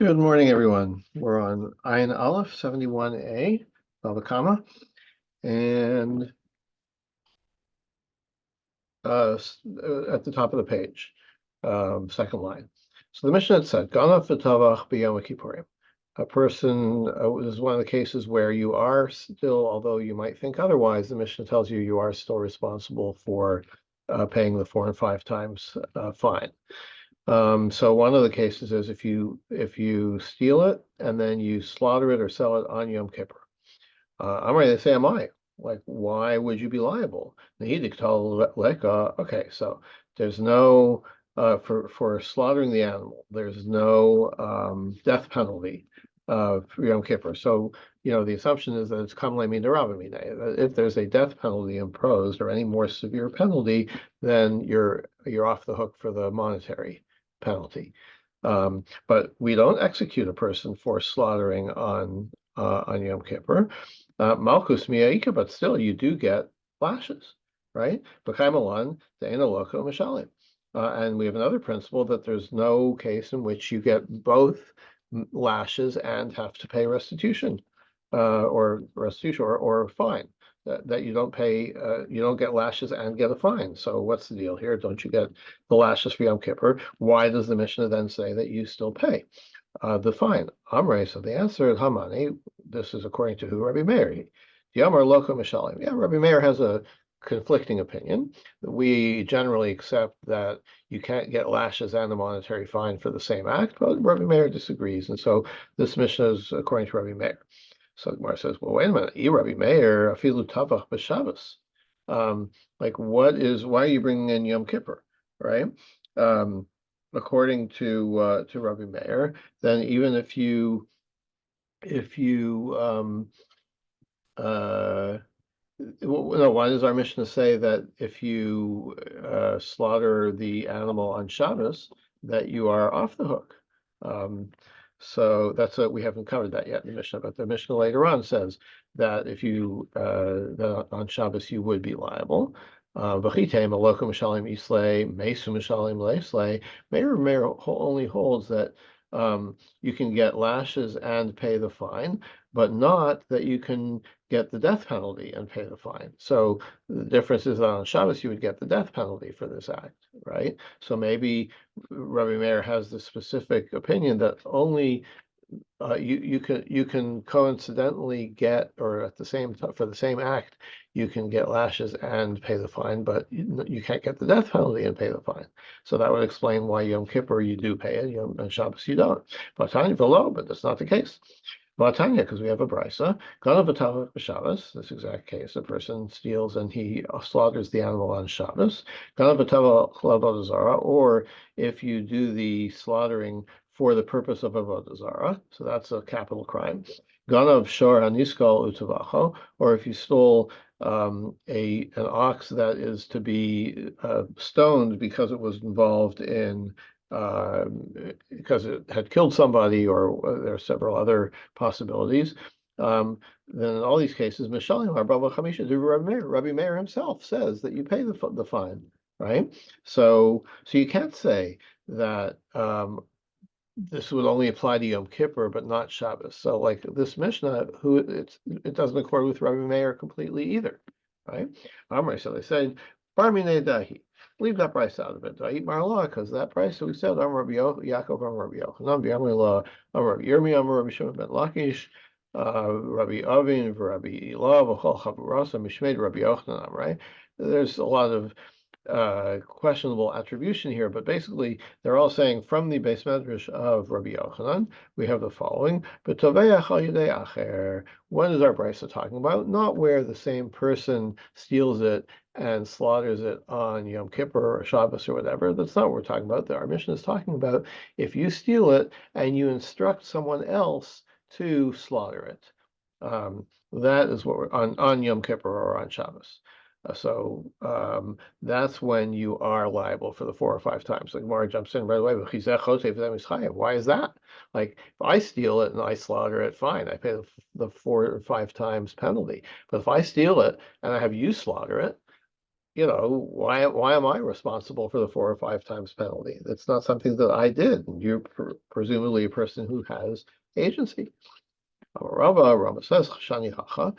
Good morning, everyone. We're on Ayin Aleph 71a, Bava Kamma, and at the top of the page, second line. So the Mishnah had said, Ganav v'tavach b'yom kippurim. A person, this is one of the cases where you are still, although you might think otherwise, the Mishnah tells you you are still responsible for paying the 4 and 5 times fine. So one of the cases is if you steal it and then you slaughter it or sell it on Yom Kippur. I'm ready to say, am I? Like, why would you be liable? Okay, so there's no for slaughtering the animal, there's no death penalty for Yom Kippur. So the assumption is that it's kamle midarabah minei. If there's a death penalty imposed or any more severe penalty, then you're off the hook for the monetary penalty. But we don't execute a person for slaughtering on Yom Kippur. Malchus miyaika, but still you do get lashes, right? B'chaimalan de'ena loko mishalim. And we have another principle that there's no case in which you get both lashes and have to pay restitution, or fine. That you don't pay, you don't get lashes and get a fine. So what's the deal here? Don't you get the lashes for Yom Kippur? Why does the Mishnah then say that you still pay the fine? Amrei, so the answer is Hamani. This is according to who? Rabbi Meir. The Amar Loko Mishalim. Yeah, Rabbi Meir has a conflicting opinion. We generally accept that you can't get lashes and a monetary fine for the same act, but Rabbi Meir disagrees, and so this Mishnah is according to Rabbi Meir. So the Gemara says, well, wait a minute, Rabbi Meir, afilu tavach b'Shabbos. Why are you bringing in Yom Kippur, right? According to Rabbi Meir, then even if you no, why does our Mishnah say that if you slaughter the animal on Shabbos, that you are off the hook? So that's we haven't covered that yet in the Mishnah, but the Mishnah later on says that if you that on Shabbos you would be liable. Meir only holds that you can get lashes and pay the fine, but not that you can get the death penalty and pay the fine. So the difference is that on Shabbos you would get the death penalty for this act, right? So maybe Rabbi Meir has the specific opinion that only you can coincidentally get, or at the same time for the same act you can get lashes and pay the fine, but you can't get the death penalty and pay the fine. So that would explain why Yom Kippur you do pay it, on Shabbos you don't. But that's not the case. Vatanya, because we have a brisa, Ganav v'tavach b'Shabbos. This exact case, a person steals and he slaughters the animal on Shabbos. Ganav v'tavach l'avodah zarah, or if you do the slaughtering for the purpose of avodah zarah, so that's a capital crime. Ganav shor haniskal utavacho, or if you stole an ox that is to be stoned because it was involved in because it had killed somebody, or there are several other possibilities. Then in all these cases, Mishalim Bava Chamisha do Rabbi Meir himself says that you pay the fine, right? So you can't say that this would only apply to Yom Kippur, but not Shabbos. So like this Mishnah, it doesn't accord with Rabbi Meir completely either, right? Amrei, so they say, Barmine Dahi. Leave that price out of it. I eat Marla, because that price we said, Rabbi Yaakov, Rabbi Yochanan, Rabbi Rabbi Yirmiyah, Rabbi Shimon ben Lakish, Rabbi Avin, Rabbi Elah, V'chol Chaburasa, Mishmeid, Rabbi Yochanan, right? There's a lot of questionable attribution here, but basically they're all saying from the base medrash of Rabbi Yochanan, we have the following: What is our brisa talking about? Not where the same person steals it and slaughters it on Yom Kippur or Shabbos or whatever. That's not what we're talking about. Our Mishnah is talking about if you steal it and you instruct someone else to slaughter it. That is what we're on Yom Kippur or on Shabbos. So that's when you are liable for the 4 or 5 times. Like Gemara jumps in right away. Why is that? Like if I steal it and I slaughter it, fine, I pay the 4 or 5 times penalty. But if I steal it and I have you slaughter it, why am I responsible for the 4 or 5 times penalty? That's not something that I did. You're presumably a person who has agency. Rama says, Shani Hacha.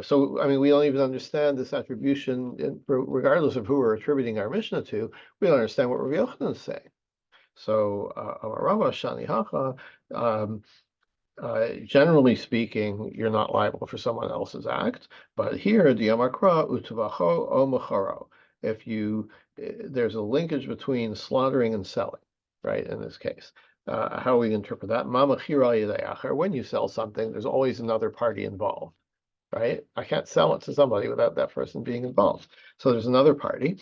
So, I mean, we don't even understand this attribution, regardless of who we're attributing our Mishnah to, we don't understand what Rabbi Yochanan is saying. So, Rama Shani Hacha, generally speaking, you're not liable for someone else's act, but here, diamakra utavacho o macharo. If there's a linkage between slaughtering and selling, right? In this case, how we interpret that? When you sell something, there's always another party involved, right? I can't sell it to somebody without that person being involved. So there's another party.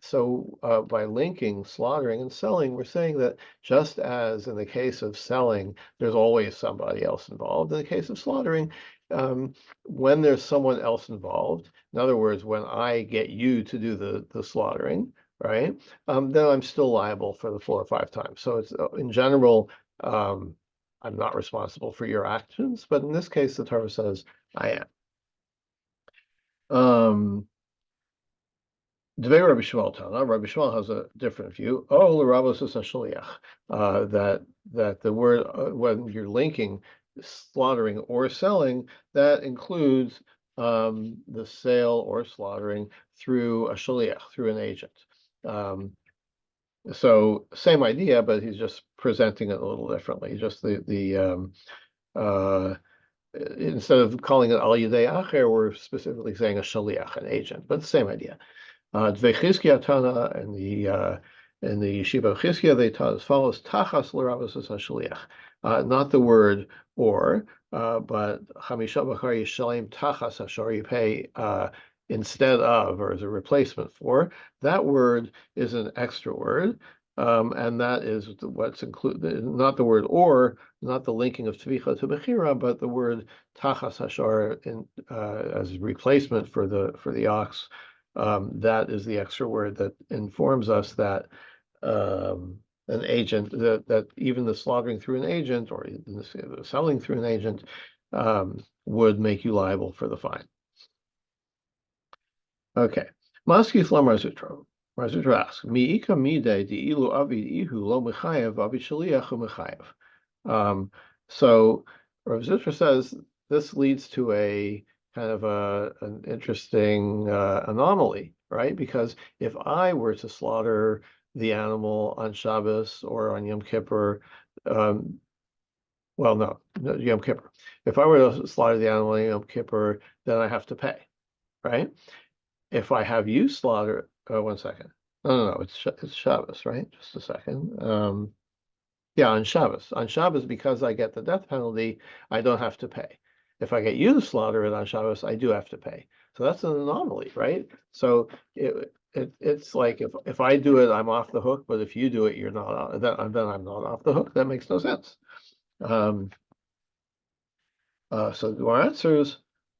So by linking slaughtering and selling, we're saying that just as in the case of selling, there's always somebody else involved. In the case of slaughtering, when there's someone else involved, in other words, when I get you to do the slaughtering, right, then I'm still liable for the 4 or 5 times. So it's in general, I'm not responsible for your actions, but in this case, the Torah says I am. Dvei Rabbi Shmuel Tana. Rabbi Shmuel has a different view. Oh, l'Ravos is a shaliach. That the word when you're linking slaughtering or selling, that includes the sale or slaughtering through a shaliach, through an agent. So same idea, but he's just presenting it a little differently. Just instead of calling it al yidei acher, we're specifically saying a shaliach, an agent, but the same idea. Dvei Chizkiya Tana and the Yeshiva of Chizkiya, they taught as follows: Tachas l'Ravos HaShaliach, not the word or, but Chamisha B'char Yishalim Tachas Hashar, you pay instead of or as a replacement for. That word is an extra word, and that is what's included. Not the word or, not the linking of Tvicha to Bechira, but the word Tachas Hashar as a replacement for the ox. That is the extra word that informs us that an agent, that even the slaughtering through an agent or the selling through an agent would make you liable for the fine. Okay. Maskif la Marzutra. Marzutra asks, Mi'ika mide di ilu avid ihu lo mechayev avid shaliach hu mechayev. So Rav Zutra says this leads to a kind of an interesting anomaly, right? Because if I were to slaughter the animal on Shabbos or on Yom Kippur, no, Yom Kippur. If I were to slaughter the animal on Yom Kippur, then I have to pay, right? If I have you slaughter, 1 second. No, it's Shabbos, right? Just a second. Yeah, on Shabbos. On Shabbos, because I get the death penalty, I don't have to pay. If I get you to slaughter it on Shabbos, I do have to pay. So that's an anomaly, right? So it's like if I do it, I'm off the hook, but if you do it, you're not. Then I'm not off the hook. That makes no sense. So the answers,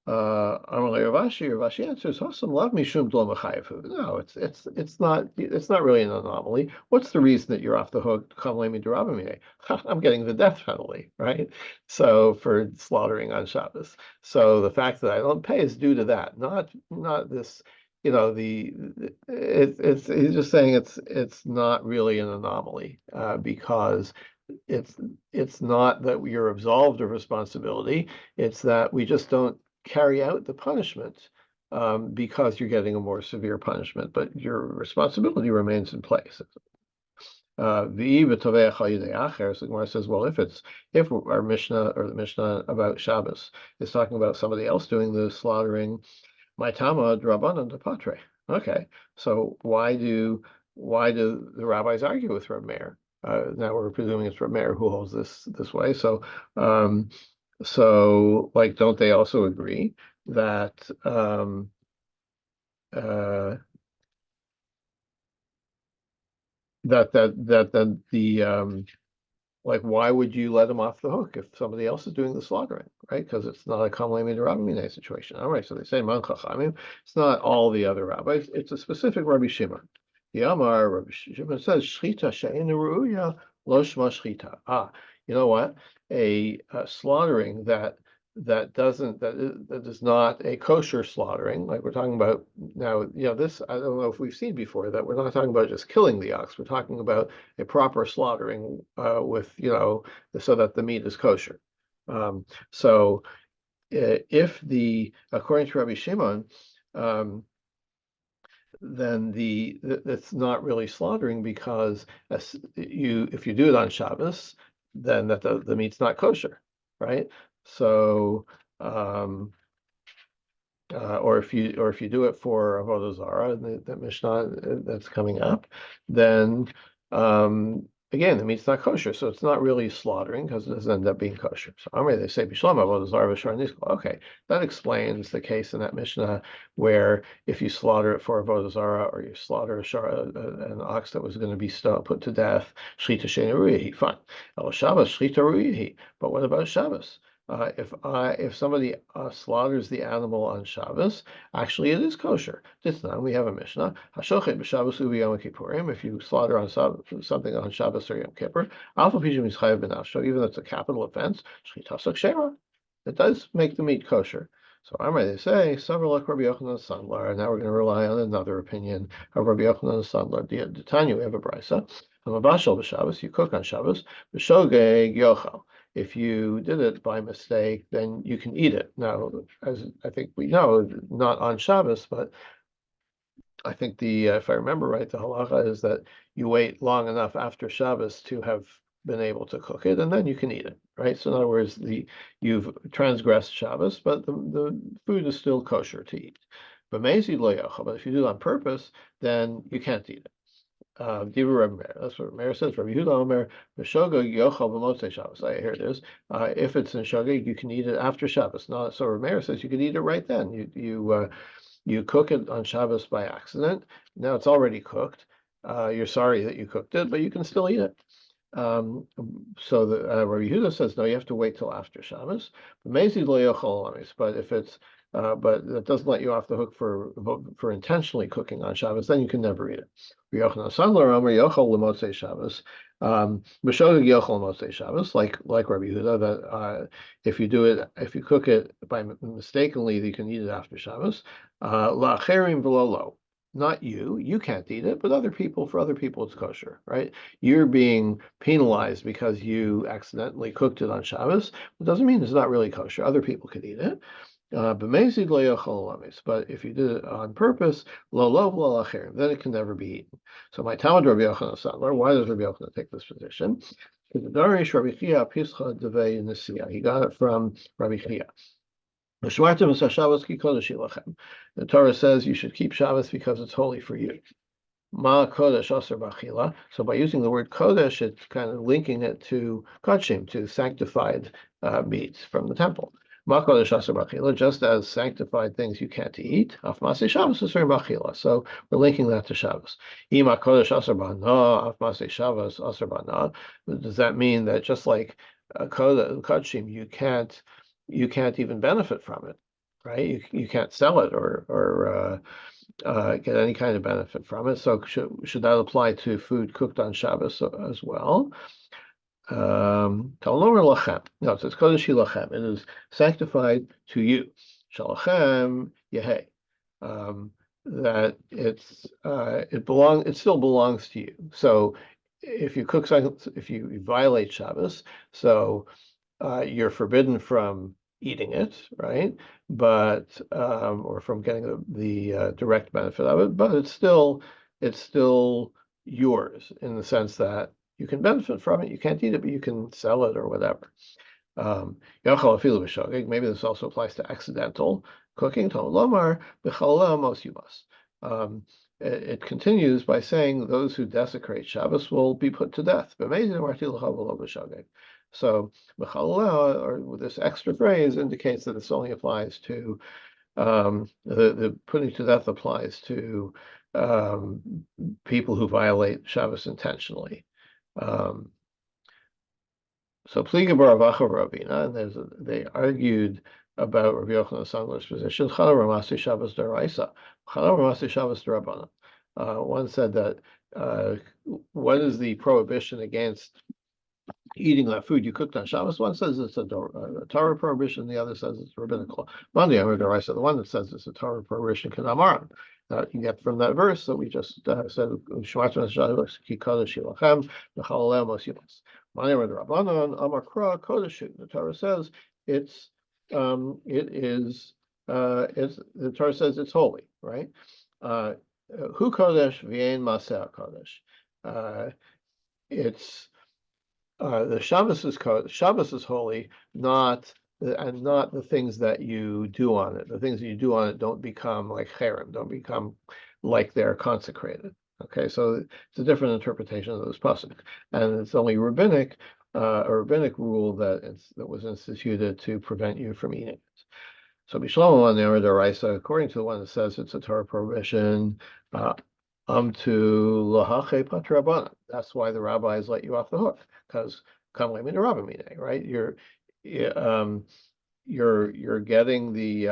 Ravashi answers, Hosam lav mishum dlo mechayev. No, it's not really an anomaly. What's the reason that you're off the hook? I'm getting the death penalty, right? So for slaughtering on Shabbos. So the fact that I don't pay is due to that, not this. He's just saying it's not really an anomaly because it's not that you're absolved of responsibility. It's that we just don't carry out the punishment because you're getting a more severe punishment, but your responsibility remains in place. So Gemara says, well, if our Mishnah or the Mishnah about Shabbos is talking about somebody else doing the slaughtering, my Tama Drabanan de Patre. Okay, so why do the rabbis argue with Reb Meir? Now we're presuming it's Reb Meir who holds this way. So like, don't they also agree that like, why would you let him off the hook if somebody else is doing the slaughtering, right? Because it's not a Kamma Rabbi situation. All right, so they say Man Chachamim. It's not all the other rabbis. It's a specific Rabbi Shimon. The Amar Rabbi Shimon says Shchita she'ein ru'uya lo shma shchita. You know what? A slaughtering that that is not a kosher slaughtering, like we're talking about now. This, I don't know if we've seen before, that we're not talking about just killing the ox. We're talking about a proper slaughtering with, so that the meat is kosher. So if according to Rabbi Shimon, then it's not really slaughtering, because if you do it on Shabbos, then that the meat's not kosher, right? So, or if you do it for avodah zarah, the Mishnah that's coming up, then again, the meat's not kosher, so it's not really slaughtering, because it doesn't end up being kosher. So Amri, they say bishlam avodah zarah v'shar nizkol. Okay, that explains the case in that Mishnah where if you slaughter it for avodah zarah, or you slaughter an ox that was going to be put to death, shlita she'eina ruihi, fine. El Shabbos shlita ruihi. But what about Shabbos? If somebody slaughters the animal on Shabbos, actually it is kosher. This time we have a Mishnah. Hashochet b'Shabbos u'Yom Kippurim. If you slaughter on something on Shabbos or Yom Kippur, alpha pishum is chayav b'nafsho. Even though it's a capital offense, shchitas kshera. It does make the meat kosher. So they say, Savar like Rabbi Yochanan Sandlar, and now we're going to rely on another opinion of Rabbi Yochanan Sandlar. The Tanya, we have a brisa. Hamabashal b'Shabbos, you cook on Shabbos. B'shogeg yochal. If you did it by mistake, then you can eat it. Now, as I think we know, not on Shabbos, but I think if I remember right, the halacha is that you wait long enough after Shabbos to have been able to cook it, and then you can eat it, right? So in other words, you've transgressed Shabbos, but the food is still kosher to eat. But if you do it on purpose, then you can't eat it. That's what Meir says. Rabbi Yehuda Omer, B'shogeg yochal b'motzei Shabbos. Here it is. If it's in shogeg, you can eat it after Shabbos. No, so Meir says you can eat it right then. You cook it on Shabbos by accident. Now it's already cooked. You're sorry that you cooked it, but you can still eat it. So Rabbi Yehuda says no, you have to wait till after Shabbos. But if it's but that doesn't let you off the hook for intentionally cooking on Shabbos, then you can never eat it. Shabbos, like Rabbi Yehuda, that if you cook it by mistakenly, you can eat it after Shabbos. La'acherim v'lo lo. Not you can't eat it, but for other people it's kosher, right? You're being penalized because you accidentally cooked it on Shabbos. It doesn't mean it's not really kosher. Other people could eat it. But if you did it on purpose, then it can never be eaten. So my Talmud Rabbi Yochanan Sandler, why does Rabbi Yochanan take this position? He got it from Rabbi Chia. The Torah says you should keep Shabbos because it's holy for you. Ma kodesh aser b'achila. So by using the word kodesh, it's kind of linking it to kodshim, to sanctified meats from the temple. Ma kodesh aser b'achila, just as sanctified things you can't eat. Af maseh Shabbos aser b'achila. So we're linking that to Shabbos. Ima kodesh aser b'ana, af maseh Shabbos aser b'ana. Does that mean that just like kodshim, you can't even benefit from it, right? You can't sell it or get any kind of benefit from it. So should that apply to food cooked on Shabbos as well? No, it says Kodesh Lachem. It is sanctified to you. Shalachem Yehei. That it still belongs to you. So if you violate Shabbos, so you're forbidden from eating it, right? But or from getting the direct benefit of it, but it's still yours in the sense that you can benefit from it. You can't eat it, but you can sell it or whatever. Maybe this also applies to accidental cooking. It continues by saying those who desecrate Shabbos will be put to death. So or this extra phrase indicates that this only applies to the putting to death applies to people who violate Shabbos intentionally. So Pliga Baravacha Rabina, and they argued about Rabbi Yochanan Sandler's position. Chala Ramasi Shabbos Daraisa, Chala Ramasi Shabbos Darabana. One said that what is the prohibition against eating that food you cooked on Shabbos. One says it's a Torah prohibition, the other says it's a rabbinical. Monday, I heard the the one that says it's a Torah prohibition can amaran. You get from that verse that we just said, Shemata Shabbos ki kodesh yilachem v'chalalel mos yumas. Monday, I heard the Rabbanon Amar Kra kodesh. The Torah says it's the Torah says it's holy, right? Hu kodesh v'yein maseh kodesh. It's the Shabbos is holy, not and not the things that you do on it. The things that you do on it don't become like cherem, don't become like they're consecrated. Okay, so it's a different interpretation of this pasuk, and it's only a rabbinic rule that was instituted to prevent you from eating it. So Bishlomo on the Daraisa, according to the one that says it's a Torah prohibition, to lahache patrabana. That's why the rabbis let you off the hook, because kamle min rabamine, right? You're getting the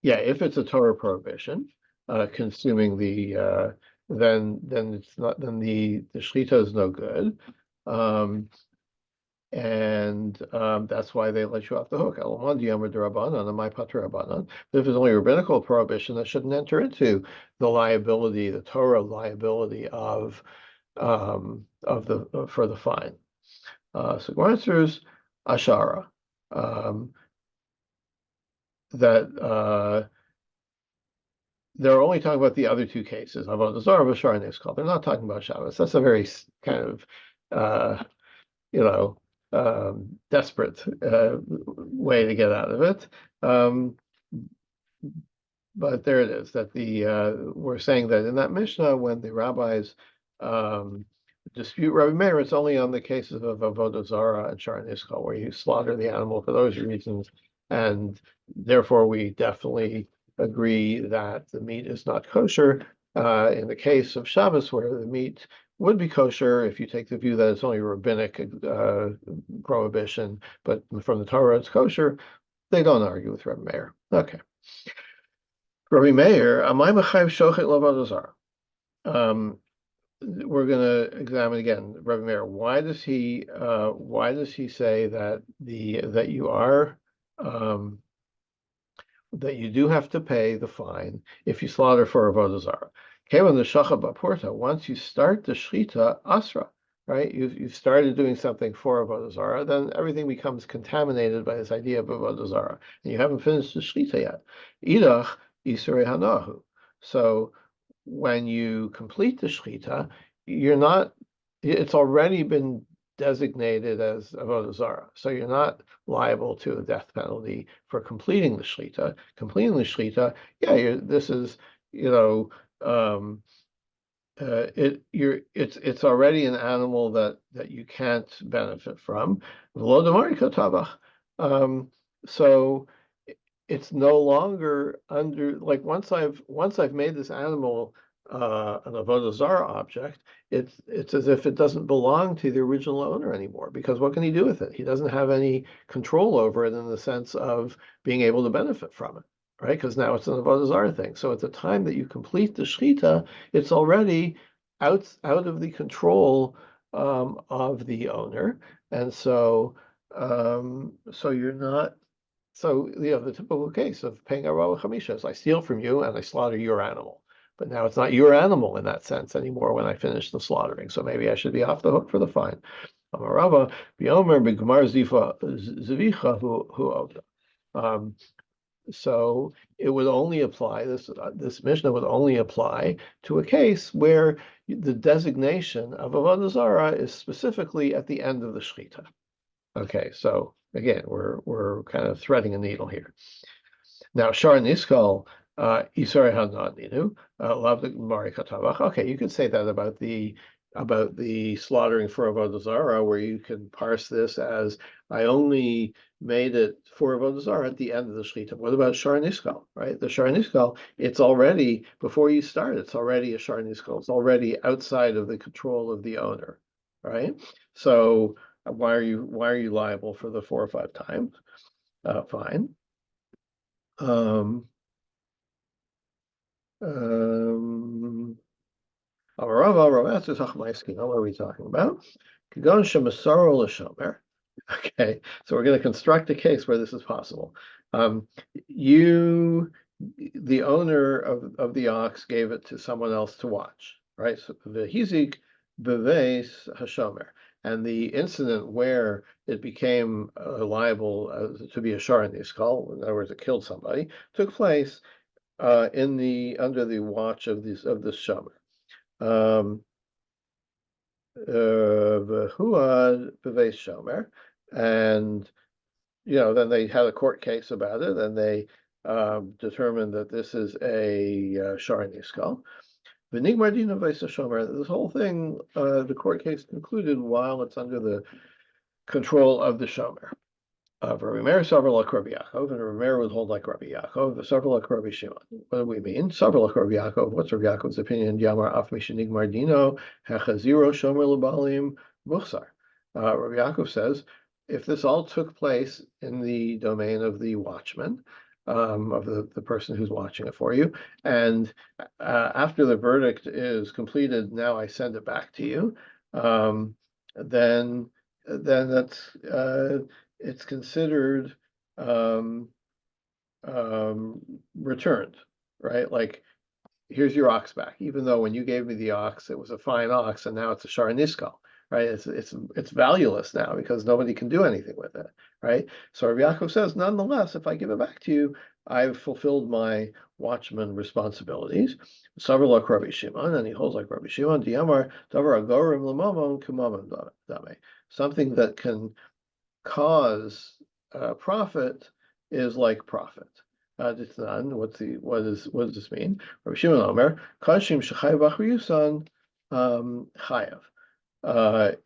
if it's a Torah prohibition, consuming then it's not, then the shechita is no good. And that's why they let you off the hook. If it's only a rabbinical prohibition, that shouldn't enter into the Torah liability of for the fine. So Gemara answers Ashara, that they're only talking about the other two cases, about the Zara Bashar and Iskal. They're not talking about Shabbos. That's a very kind of desperate way to get out of it. But there it is, that we're saying that in that Mishnah, when the rabbis dispute Rabbi Meir, it's only on the cases of Avodah Zarah and Shar Niskal, where you slaughter the animal for those reasons, and therefore we definitely agree that the meat is not kosher. In the case of Shabbos, where the meat would be kosher, if you take the view that it's only a rabbinic prohibition, but from the Torah it's kosher, they don't argue with Rabbi Meir. Okay. Rabbi Meir, Amay Mechayev Shochet L'Avodah Zarah. We're going to examine again Rabbi Meir. Why does he say that that you do have to pay the fine if you slaughter for Avodah Zarah? Kevan the Shacha B'Porta, once you start the Shechita Asra, right? You've started doing something for Avodah Zarah, then everything becomes contaminated by this idea of Avodah Zarah, and you haven't finished the Shechita yet. Idach Yisrei Hanahu. So when you complete the Shechita, it's already been designated as Avodah Zarah, so you're not liable to a death penalty for completing the Shechita. Completing the Shechita, it's already an animal that you can't benefit from. So it's no longer under, like, once I've made this animal an Avodah Zarah object, it's as if it doesn't belong to the original owner anymore, because what can he do with it? He doesn't have any control over it in the sense of being able to benefit from it, right? Because now it's an Avodah Zarah thing. So at the time that you complete the Shechita, it's already out of the control of the owner, and so you're not. So, the typical case of paying Arava Chamisha is I steal from you and I slaughter your animal. But now it's not your animal in that sense anymore when I finish the slaughtering. So maybe I should be off the hook for the fine. Amarava, Biomer, Bigmar Zifa, Zivicha, who so it would only apply, this Mishnah would only apply to a case where the designation of Avodah Zarah is specifically at the end of the Shechita. Okay, so again, we're kind of threading a needle here. Now, Shar Niskal, Isare Hanadinu, Lavdik Mari Katavach. Okay, you could say that about the slaughtering for Avodah Zarah, where you can parse this as I only made it for Avodah Zarah at the end of the Shechita. What about Shar Niskal, right? The Shar Niskal, it's already, before you start, it's already a Shar Niskal. It's already outside of the control of the owner, right? So why are you liable for the 4 or 5 times? Fine. Amarava, Rav, what are we talking about? Kagon Shemasaro L'Shomer. Okay, so we're going to construct a case where this is possible. Um, you, the owner of the ox, gave it to someone else to watch, right? So the hizik beves hashomer, and the incident where it became liable to be a shar in the skull, in other words, it killed somebody, took place in the under the watch of this shomer. Um, V'hua beves shomer, and then they had a court case about it, and they determined that this is a Sharni skull. V'nigmar Vaisa Shomer. This whole thing, the court case concluded while it's under the control of the Shomer. Rabbi Meir Savar like Rabbi Yaakov, and Rabbi Meir would hold like Rabbi Yaakov. Savar like Rabbi Shimon. What do we mean? Savar like Rabbi Yaakov. What's Rabbi Yaakov's opinion? Yamar af mishenigmar dino hechaziro shomer lebalim muchsar. Rabbi Yaakov says, if this all took place in the domain of the watchman, of the person who's watching it for you, and after the verdict is completed, now I send it back to you, then that's it's considered um, returned, right? Like, here's your ox back, even though when you gave me the ox, it was a fine ox, and now it's a Sharnisko, right? It's valueless now because nobody can do anything with it, right? So Rabbi Yaakov says, nonetheless, if I give it back to you, I've fulfilled my watchman responsibilities. Savar Rabbi Shimon, and he holds like Rabbi Shimon, Diamar Davar Agorim Lamamon Kumamon Dame. Something that can cause profit is like profit. It's none. What does this mean? Rabbi Shimon Omer, Kashim Shechayv Achriyusan Chayav.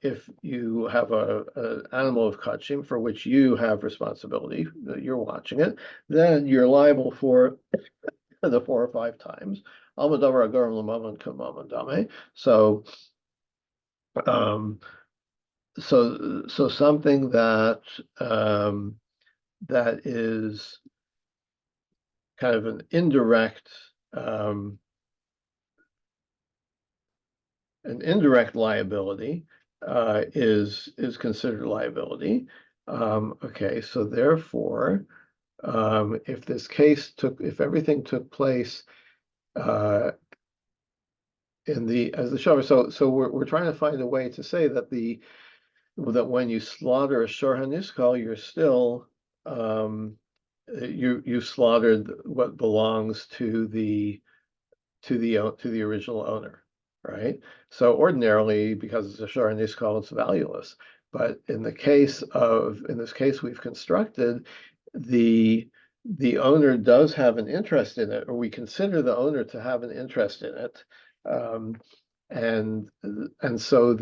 If you have an animal of kachim for which you have responsibility, you're watching it, then you're liable for the 4 or 5 times. Almadavar Agarim Lamaman Kamaman Dame. So something that that is kind of an indirect liability is considered liability. Okay, so therefore, if everything took place as the shower, so we're trying to find a way to say that when you slaughter a shor haniskal, you're still you slaughtered what belongs to the original owner, right? So ordinarily, because it's a shor haniskal, it's valueless. But in this case we've constructed, the owner does have an interest in it, or we consider the owner to have an interest in it, and so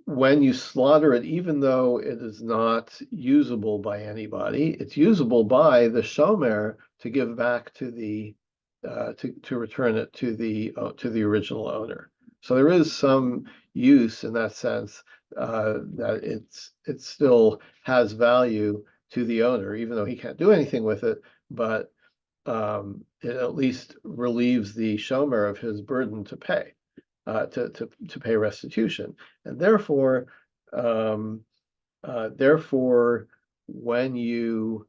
when you slaughter it, even though it is not usable by anybody, it's usable by the shomer to give back to the to return it to the original owner. So there is some use in that sense, that it still has value to the owner, even though he can't do anything with it, but it at least relieves the shomer of his burden to pay. To pay restitution, and therefore, when you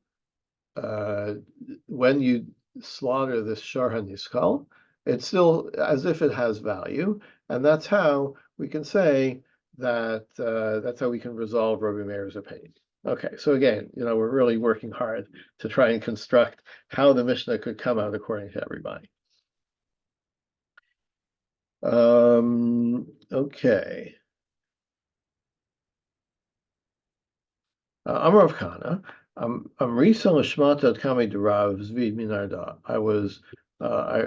slaughter this shor haniskal, it's still as if it has value, and that's how we can say that that's how we can resolve Rabbi Meir's opinion. Okay, so again, we're really working hard to try and construct how the Mishnah could come out according to everybody. Okay. Amar of Kana. Amrisa l'shmata kami derav Zvid minarda.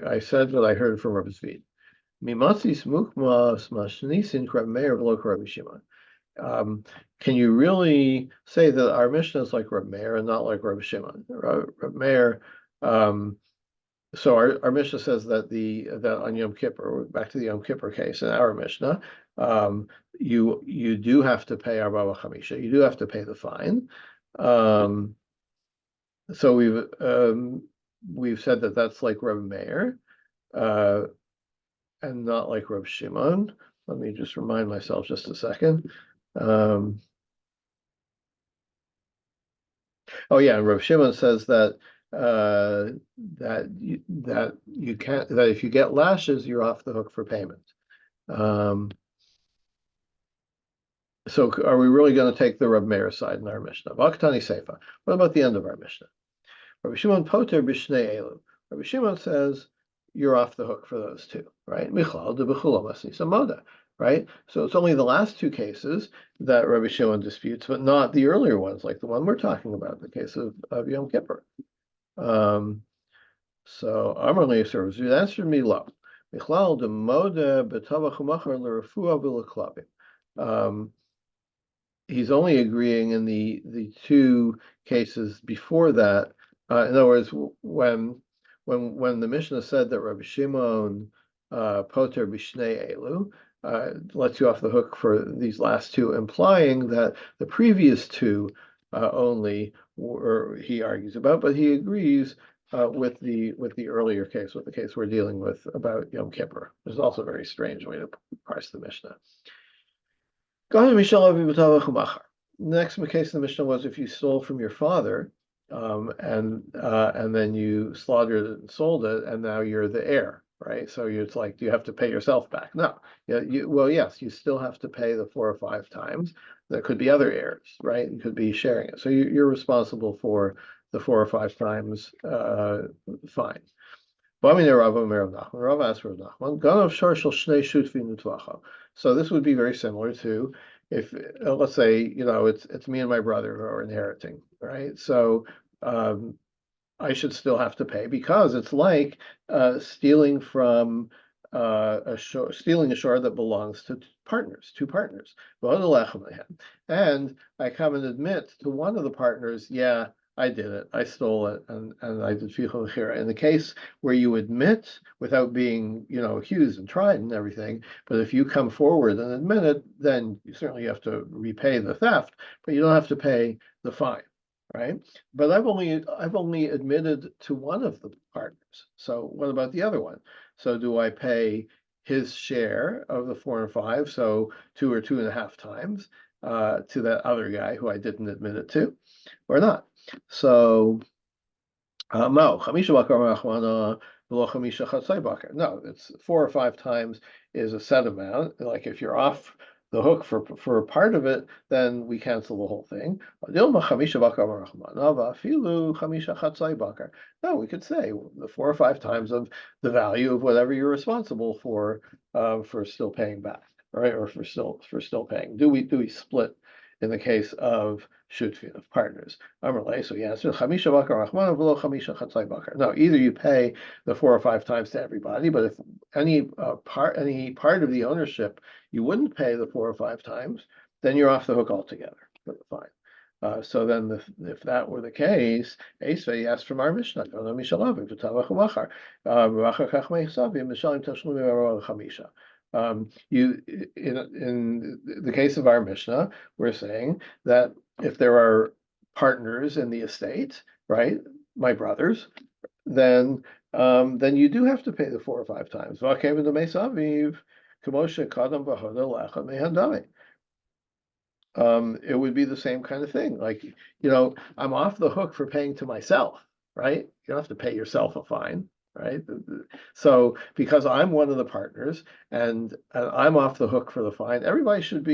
I said what I heard from Rav Zvid. Mimatzis mukma smashnisin Rav Meir v'lo Rabbi Shimon. Can you really say that our Mishnah is like Rav Meir and not like Rabbi Shimon? Rav Meir. So our Mishnah says that that on Yom Kippur, back to the Yom Kippur case in our Mishnah, you do have to pay Arba Chamisha, you do have to pay the fine. So we've said that that's like Reb Meir, and not like Reb Shimon. Let me just remind myself just a second. Oh yeah, and Reb Shimon says that you can't, that if you get lashes, you're off the hook for payment. Um, so are we really going to take the Reb Meir side in our Mishnah? Vaktani Seifa. What about the end of our Mishnah? Rabbi Shimon Poter B'Shnei Elu. Rabbi Shimon says you're off the hook for those two, right? Michlal de b'chulomas nisamoda, right? So it's only the last two cases that Rabbi Shimon disputes, but not the earlier ones, like the one we're talking about, the case of Yom Kippur. So Amarle serves the answer me low. Michlal de moda b'tavach umachar l'refua v'leklabim. He's only agreeing in the two cases before that. In other words, when the Mishnah said that Rabbi Shimon poter b'shnei elu lets you off the hook for these last two, implying that the previous two only he argues about, but he agrees with the earlier case, with the case we're dealing with about Yom Kippur. There's also a very strange way to parse the Mishnah. The next case in the Mishnah was if you stole from your father, and then you slaughtered it and sold it, and now you're the heir, right? So it's like, do you have to pay yourself back? No. Yeah, well, yes, you still have to pay the 4 or 5 times. There could be other heirs, right? You could be sharing it. So you're responsible for the 4 or 5 times fine. So this would be very similar to if, let's say, it's me and my brother who are inheriting, right? So I should still have to pay because it's like stealing from stealing a shore that belongs to two partners. And I come and admit to one of the partners, yeah, I did it. I stole it, and I did fichol l'chira. In the case where you admit without being, accused and tried and everything, but if you come forward and admit it, then you certainly have to repay the theft, but you don't have to pay the fine, right? But I've only admitted to one of the partners. So what about the other one? So do I pay his share of the 4 and 5, so 2 or 2.5 times to that other guy who I didn't admit it to, or not? So, no, it's 4 or 5 times is a set amount. Like if you're off the hook for a part of it, then we cancel the whole thing. No, we could say the 4 or 5 times of the value of whatever you're responsible for still paying back, right? Or for still paying. Do we split in the case of shutfin, of partners? So he answered, no, either you pay the 4 or 5 times to everybody, but if any part of the ownership you wouldn't pay the 4 or 5 times, then you're off the hook altogether for the fine. So then, if that were the case, Esvei asked from our Mishnah, you in the case of our Mishnah, we're saying that if there are partners in the estate, right, my brothers, then you do have to pay the 4 or 5 times. It would be the same kind of thing. Like, I'm off the hook for paying to myself, right? You don't have to pay yourself a fine, right? So because I'm one of the partners and I'm off the hook for the fine, everybody should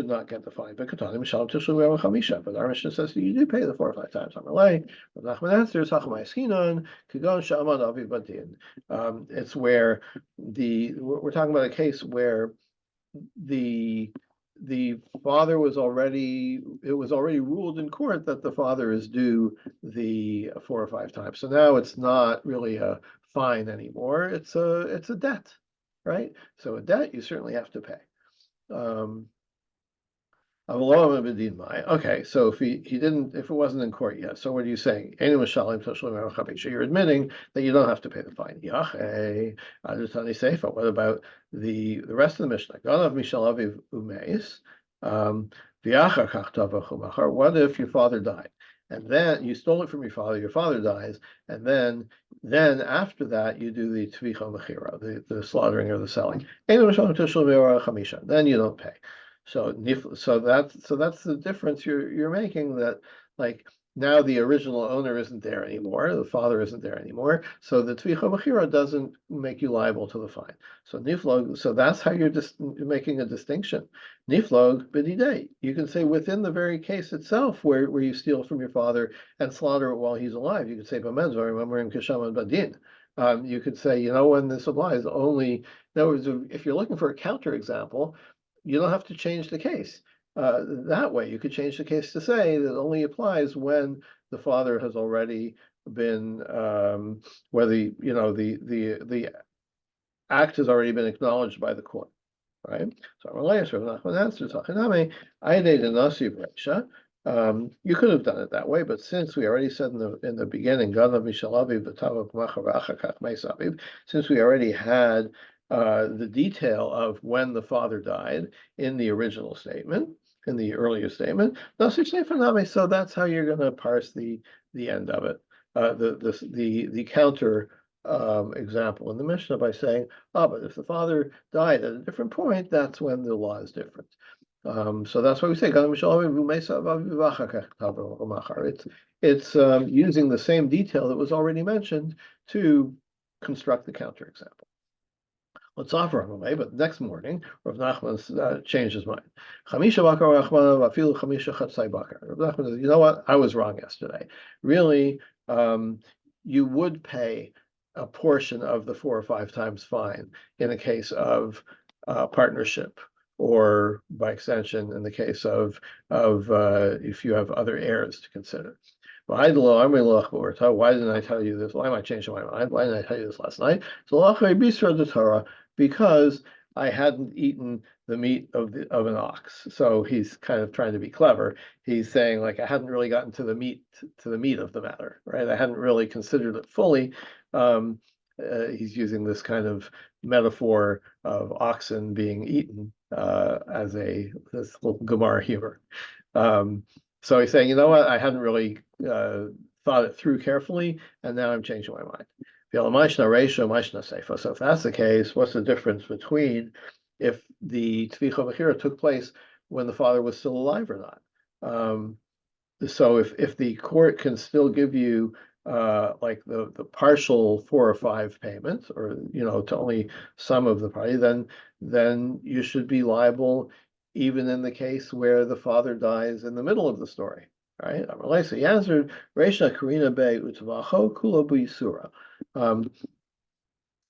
not get the fine. But our Mishnah says you do pay the 4 or 5 times. It's where we're talking about a case where the father it was already ruled in court that the father is due the 4 or 5 times. So now it's not really a fine anymore. It's a debt, right? So a debt you certainly have to pay. Okay, so if if it wasn't in court yet, so what are you saying? So you're admitting that you don't have to pay the fine. What about the rest of the Mishnah? What if your father died and then you stole it from your father dies, and then after that you do the tvicha mechira, the slaughtering or the selling. Then you don't pay. So that's the difference you're making, that like now the original owner isn't there anymore, the father isn't there anymore, so the tvicha mechira doesn't make you liable to the fine. So niflog, so that's how you're just making a distinction. Niflog b'didei. You can say within the very case itself where you steal from your father and slaughter it while he's alive. You could say b'menzvar, remembering kishaman badin. You could say, when this applies, only, in other words, if you're looking for a counterexample, you don't have to change the case. That way, you could change the case to say that it only applies when the father has already been, whether the act has already been acknowledged by the court, right? So Rav Nachman answers, you could have done it that way, but since we already said in the beginning, since we already had the detail of when the father died in the original statement, in the earlier statement, so that's how you're going to parse the end of it. The counter example in the Mishnah by saying, but if the father died at a different point, that's when the law is different. So that's why we say it's using the same detail that was already mentioned to construct the counterexample. Let's offer him away, but next morning, Rav Nachman changed his mind. Rav Nachman says, you know what? I was wrong yesterday. Really, you would pay a portion of the 4 or 5 times fine in a case of partnership, or by extension, in the case of if you have other heirs to consider. Why didn't I tell you this? Why am I changing my mind? Why didn't I tell you this last night? So because I hadn't eaten the meat of an ox. So he's kind of trying to be clever. He's saying, like, I hadn't really gotten to the meat of the matter, right? I hadn't really considered it fully. He's using this kind of metaphor of oxen being eaten as this little Gemara humor. So he's saying, you know what, I hadn't really thought it through carefully, and now I'm changing my mind. So if that's the case, what's the difference between if the Tvicha Mechira took place when the father was still alive or not? So if the court can still give you like the partial 4 or 5 payments, or to only some of the party, then you should be liable even in the case where the father dies in the middle of the story, right? So he answered, Reisha Karina Be Utavacho Kula B'Yisura.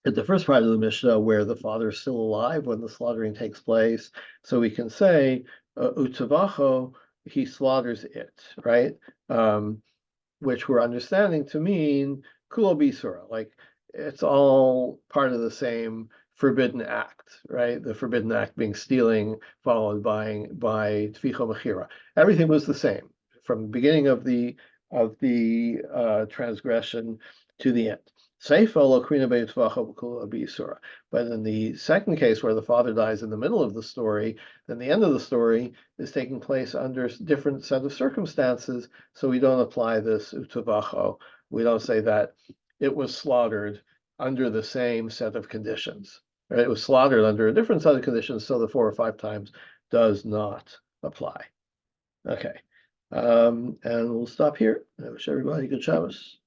At the first part of the Mishnah, where the father is still alive when the slaughtering takes place, so we can say Utavacho, he slaughters it, right? Which we're understanding to mean Kula B'Yisura, like it's all part of the same forbidden act, right? The forbidden act being stealing, followed by Tvicha Mechira. Everything was the same from the beginning of the transgression to the end. But in the second case, where the father dies in the middle of the story, then the end of the story is taking place under a different set of circumstances, so we don't apply this utavacho. We don't say that it was slaughtered under the same set of conditions. Right? It was slaughtered under a different set of conditions, so the 4 or 5 times does not apply. Okay, and we'll stop here. I wish everybody good Shabbos.